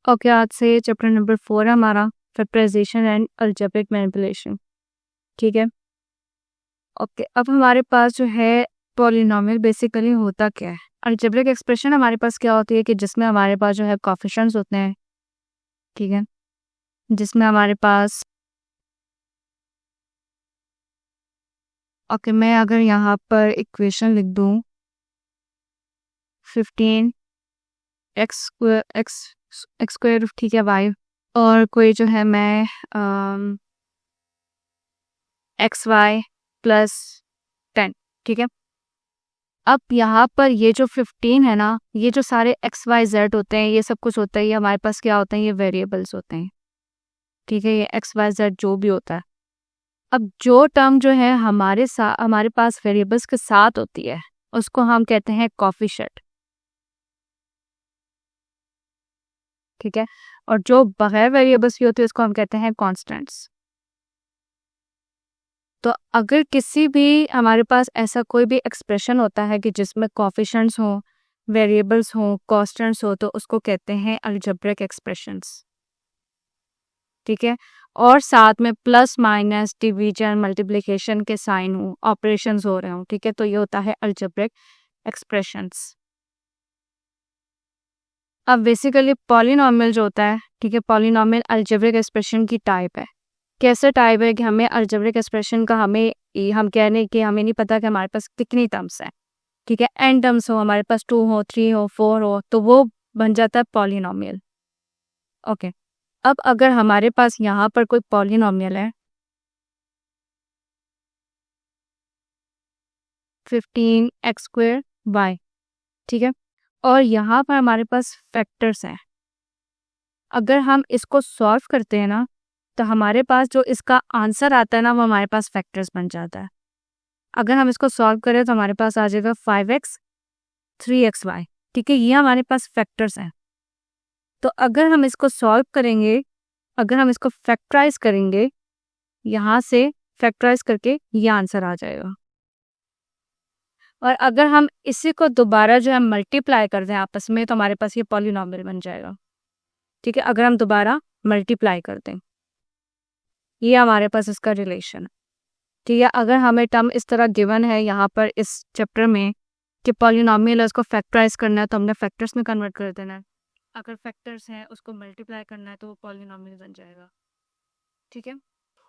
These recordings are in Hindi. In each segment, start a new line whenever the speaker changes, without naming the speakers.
ओके, आज से चैप्टर नंबर 4 है हमारा, फैक्टराइजेशन एंड अलजेब्रिक मैनिपुलेशन। ठीक है। ओके, अब हमारे पास जो है पॉलिनोमियल बेसिकली होता क्या है। अलजेब्रिक एक्सप्रेशन हमारे पास क्या होती है कि जिसमें हमारे पास जो है कोएफिशिएंट्स होते हैं। ठीक है, जिसमें हमारे पास ओके, मैं अगर यहाँ पर इक्वेशन लिख दूँ 15 एक्स स्क्वायर, ठीक है, वाई, और कोई जो है मैं एक्स वाई प्लस 10। ठीक है। अब यहाँ पर ये जो 15 है ना, ये जो सारे एक्स वाई जेड होते हैं, ये सब कुछ होता है, ये हमारे पास क्या होते हैं, ये वेरिएबल्स होते हैं। ठीक है, ये एक्स वाई जेड जो भी होता है। अब जो टर्म जो है हमारे पास वेरिएबल्स के साथ होती है, उसको हम कहते हैं कोएफिशिएंट। ठीक है, और जो बगैर वेरिएबल्स की होती है उसको हम कहते हैं कॉन्स्टेंट्स। तो अगर किसी भी हमारे पास ऐसा कोई भी एक्सप्रेशन होता है कि जिसमें कोएफिशिएंट्स हो, वेरिएबल्स हो, कांस्टेंट्स हो, तो उसको कहते हैं अलजेब्रिक एक्सप्रेशंस। ठीक है, और साथ में प्लस माइनस डिवीजन मल्टीप्लिकेशन के साइन हो, ऑपरेशंस हो रहे हो। ठीक है, तो ये होता है अलजेब्रिक एक्सप्रेशंस। अब बेसिकली पॉलिनोमियल जो होता है, ठीक है, पॉलिनोमियल अलजेब्रिक एक्सप्रेशन की टाइप है। कैसे टाइप है कि हमें अलजेब्रिक एक्सप्रेशन का हम कह रहे हैं कि हमें नहीं पता कि हमारे पास कितनी टर्म्स हैं। ठीक है, एन टर्म्स हो, हमारे पास 2 हो, 3 हो, 4 हो, तो वो बन जाता है पॉलिनोमियल। ओके, अब अगर हमारे पास यहाँ पर कोई पॉलिनोमियल है 15 एक्स स्क्वायर वाई, ठीक है, और यहाँ पर हमारे पास फैक्टर्स हैं। अगर हम इसको सॉल्व करते हैं ना, तो हमारे पास जो इसका आंसर आता है ना, वो हमारे पास फैक्टर्स बन जाता है। अगर हम इसको सॉल्व करें तो हमारे पास आ जाएगा 5x 3xy। ठीक है, ये हमारे पास फैक्टर्स हैं। तो अगर हम इसको सॉल्व करेंगे, अगर हम इसको फैक्टराइज करेंगे, यहाँ से फैक्टराइज करके ये आंसर आ जाएगा। और अगर हम इसी को दोबारा जो है मल्टीप्लाई कर दें आपस में, तो हमारे पास ये पॉलिनोमियल बन जाएगा। ठीक है, अगर हम दोबारा मल्टीप्लाई कर दें, ये हमारे पास इसका रिलेशन है। ठीक है, अगर हमें टर्म इस तरह गिवन है यहाँ पर इस चैप्टर में कि पॉलिनोमियल है, उसको फैक्टराइज करना है, तो हमने फैक्टर्स में कन्वर्ट कर देना है। अगर फैक्टर्स हैं उसको मल्टीप्लाई करना है तो वो पॉलिनोमियल बन जाएगा। ठीक है,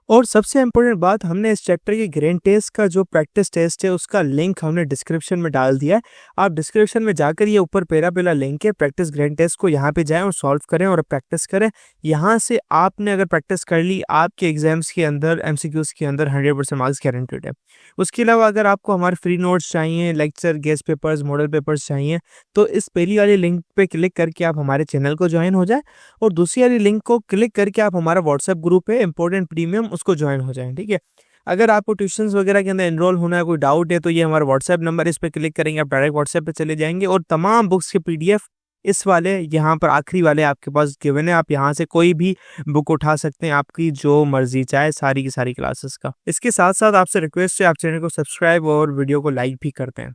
और सबसे इम्पोर्टेंट बात, हमने इस चैप्टर के ग्रेन टेस्ट का जो प्रैक्टिस टेस्ट है उसका लिंक हमने डिस्क्रिप्शन में डाल दिया है। आप डिस्क्रिप्शन में जाकर ये ऊपर पहला लिंक है प्रैक्टिस ग्रेन टेस्ट को, यहाँ पे जाएं और सॉल्व करें और प्रैक्टिस करें। यहाँ से आपने अगर प्रैक्टिस कर ली, आपके एग्जाम्स के अंदर एमसीक्यूज के अंदर 100% मार्क्स गारंटेड है। उसके अलावा अगर आपको हमारे फ्री नोट्स चाहिए, lecture, guest papers, model papers चाहिए, तो इस पहली वाली लिंक पे क्लिक करके आप हमारे चैनल को ज्वाइन हो जाए, और दूसरी वाली लिंक को क्लिक करके आप हमारा व्हाट्सएप ग्रुप है इंपॉर्टेंट प्रीमियम, उसको ज्वाइन हो जाएं। ठीक है, अगर आपको ट्यूशंस वगैरह के अंदर एनरोल होना है, कोई डाउट है, तो ये हमारा व्हाट्सएप नंबर, इस पर क्लिक करेंगे आप डायरेक्ट व्हाट्सएप पे चले जाएंगे, और तमाम बुक्स के पीडीएफ इस वाले यहाँ पर आखिरी वाले आपके पास गिवन है। आप यहाँ से कोई भी बुक उठा सकते हैं, आपकी जो मर्जी चाहे, सारी की सारी क्लासेस का। इसके साथ साथ आपसे रिक्वेस्ट है, आप चैनल को सब्सक्राइब और वीडियो को लाइक भी करते हैं।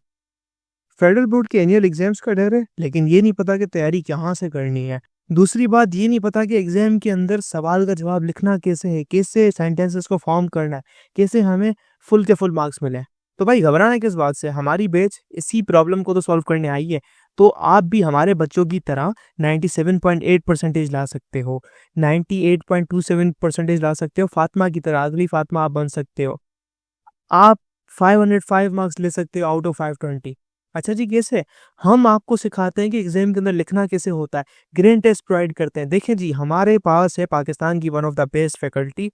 फेडरल बोर्ड के एनुअल एग्जाम्स का डर है, लेकिन ये नहीं पता कि तैयारी कहाँ से करनी है। दूसरी बात, ये नहीं पता कि एग्जाम के अंदर सवाल का जवाब लिखना कैसे है, कैसे सेंटेंसेस को फॉर्म करना है, कैसे हमें फुल के फुल मार्क्स मिले। तो भाई घबराना किस बात से, हमारी बैच इसी प्रॉब्लम को तो सॉल्व करने आई है। तो आप भी हमारे बच्चों की तरह 97.8% ला सकते हो, 98.27% ला सकते हो, फातिमा की तरह, अगली फातिमा आप बन सकते हो। आप 505 मार्क्स ले सकते हो आउट ऑफ 520। अच्छा जी, कैसे? हम आपको सिखाते हैं कि एग्जाम के अंदर लिखना कैसे होता है, ग्रेन टेस्ट प्रोवाइड करते हैं। देखें जी, हमारे पास है पाकिस्तान की one of the best faculty.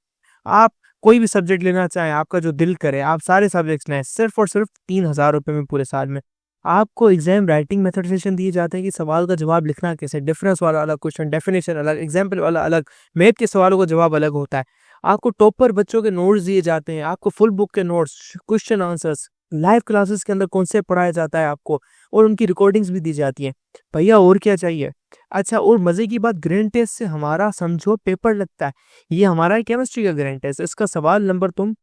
आप कोई भी सब्जेक्ट लेना चाहें, आपका जो दिल करे, आप सारे सब्जेक्ट्स लें, सिर्फ और सिर्फ 3000 रुपये में पूरे साल में। आपको एग्जाम राइटिंग मेथड सेशन दिए जाते हैं कि सवाल का जवाब लिखना कैसे, डिफरेंस वाला अलग क्वेश्चन, डेफिनेशन अलग, एग्जाम्पल वाला अलग, मैथ के सवालों का जवाब अलग होता है। आपको टॉपर बच्चों के नोट्स दिए जाते हैं, आपको फुल बुक के notes, question answers, live classes के अंदर कॉन्सेप्ट पढ़ाया जाता है आपको, और उनकी रिकॉर्डिंग्स भी दी जाती हैं। भैया और क्या चाहिए? अच्छा, और मजे की बात, ग्रेन टेस्ट से हमारा समझो पेपर लगता है। ये हमारा केमिस्ट्री का ग्रेन टेस्ट, इसका सवाल नंबर तुम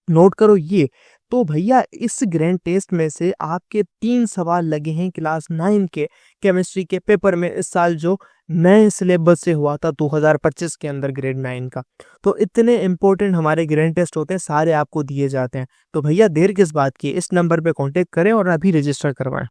नोट करो ये। तो भैया इस ग्रैंड टेस्ट में से आपके 3 सवाल लगे हैं क्लास 9 के केमिस्ट्री के पेपर में इस साल जो नए सिलेबस से हुआ था 2025 के अंदर ग्रेड 9 का। तो इतने इंपॉर्टेंट हमारे ग्रैंड टेस्ट होते हैं, सारे आपको दिए जाते हैं। तो भैया देर किस बात की, इस नंबर पे कांटेक्ट करें और अभी रजिस्टर करवाएं।